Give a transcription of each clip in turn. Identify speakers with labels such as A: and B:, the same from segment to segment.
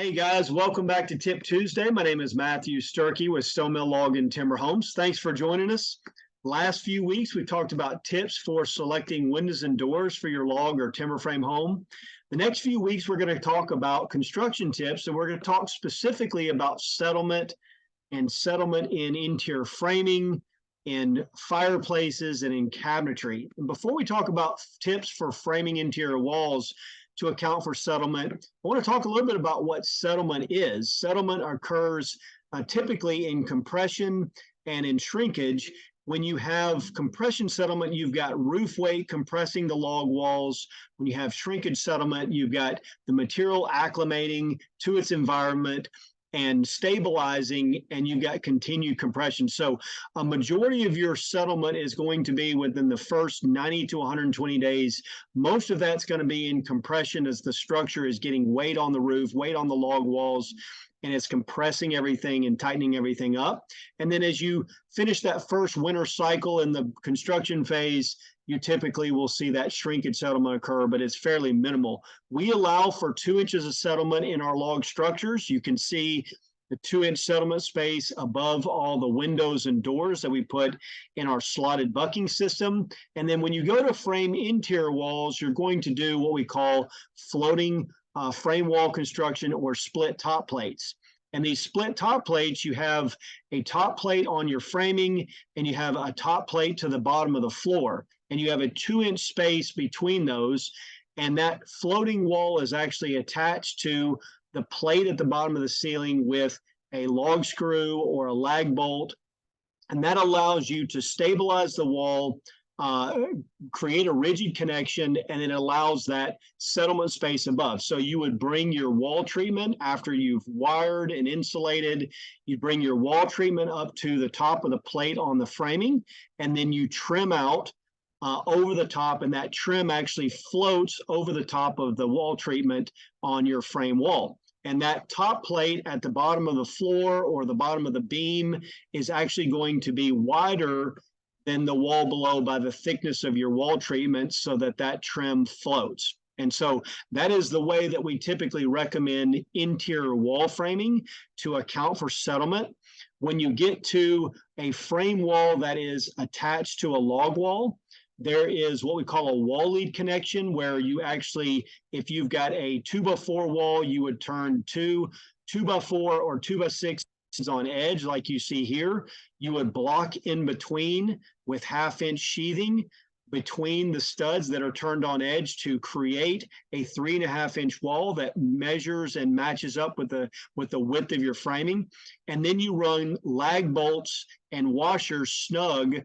A: Hey guys, welcome back to Tip Tuesday. My name is Matthew Sturkey with Stone Mill Log and Timber Homes. Thanks for joining us. Last few weeks, we talked about tips for selecting windows and doors for your log or timber frame home. The next few weeks, we're going to talk about construction tips, and we're going to talk specifically about settlement in interior framing, in fireplaces, and in cabinetry. And before we talk about tips for framing interior walls, to account for settlement, I want to talk a little bit about what settlement is. Settlement occurs typically in compression and in shrinkage. When you have compression settlement, you've got roof weight compressing the log walls. When you have shrinkage settlement, you've got the material acclimating to its environment and stabilizing, and you've got continued compression. So a majority of your settlement is going to be within the first 90 to 120 days. Most of that's going to be in compression as the structure is getting weight on the roof, weight on the log walls, and it's compressing everything and tightening everything up. And then as you finish that first winter cycle in the construction phase, you typically will see that shrinkage settlement occur, but it's fairly minimal. We allow for 2 inches of settlement in our log structures. You can see the 2-inch settlement space above all the windows and doors that we put in our slotted bucking system. And then when you go to frame interior walls, you're going to do what we call floating frame wall construction or split top plates. And these split top plates, you have a top plate on your framing and you have a top plate to the bottom of the floor. And you have a 2-inch space between those. And that floating wall is actually attached to the plate at the bottom of the ceiling with a log screw or a lag bolt. And that allows you to stabilize the wall, create a rigid connection, and it allows that settlement space above. So you would bring your wall treatment after you've wired and insulated, you bring your wall treatment up to the top of the plate on the framing, and then you trim out over the top, and that trim actually floats over the top of the wall treatment on your frame wall. And that top plate at the bottom of the floor or the bottom of the beam is actually going to be wider than the wall below by the thickness of your wall treatment so that that trim floats. And so that is the way that we typically recommend interior wall framing to account for settlement. When you get to a frame wall that is attached to a log wall, there is what we call a wall lead connection, where you actually, if you've got a 2x4 wall, you would turn two 2x4 or 2x6 on edge like you see here. You would block in between with 1/2-inch sheathing between the studs that are turned on edge to create a 3.5-inch wall that measures and matches up with the width of your framing. And then you run lag bolts and washers snug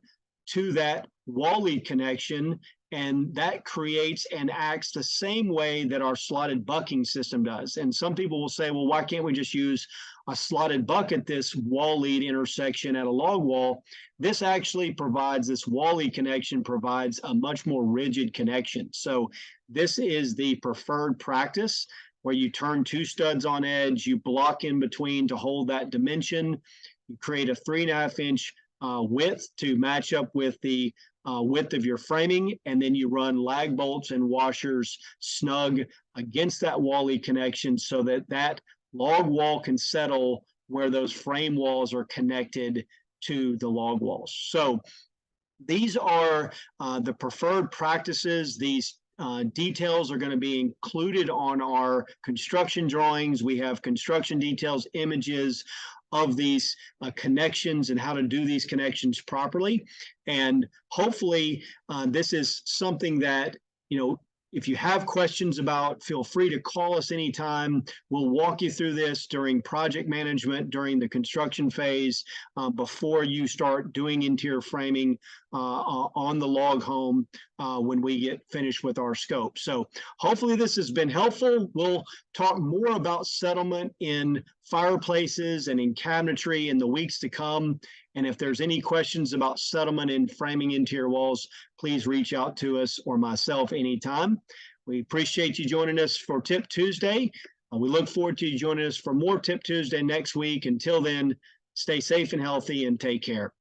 A: to that wall lead connection, and that creates and acts the same way that our slotted bucking system does. And some people will say, well, why can't we just use a slotted buck at this wall lead intersection at a log wall? This actually provides, this wall lead connection provides a much more rigid connection. So this is the preferred practice, where you turn 2 studs on edge, you block in between to hold that dimension, you create a 3.5-inch width to match up with the width of your framing, and then you run lag bolts and washers snug against that wall lead connection so that that log wall can settle where those frame walls are connected to the log walls. So these are the preferred practices. These details are going to be included on our construction drawings. We have construction details, images of these connections and how to do these connections properly. And hopefully this is something that, if you have questions about, feel free to call us anytime. We'll walk you through this during project management, during the construction phase, before you start doing interior framing on the log home when we get finished with our scope. So hopefully this has been helpful. We'll talk more about settlement in fireplaces and in cabinetry in the weeks to come. And if there's any questions about settlement in framing interior walls, please reach out to us or myself anytime. We appreciate you joining us for Tip Tuesday. We look forward to you joining us for more Tip Tuesday next week. Until then, stay safe and healthy and take care.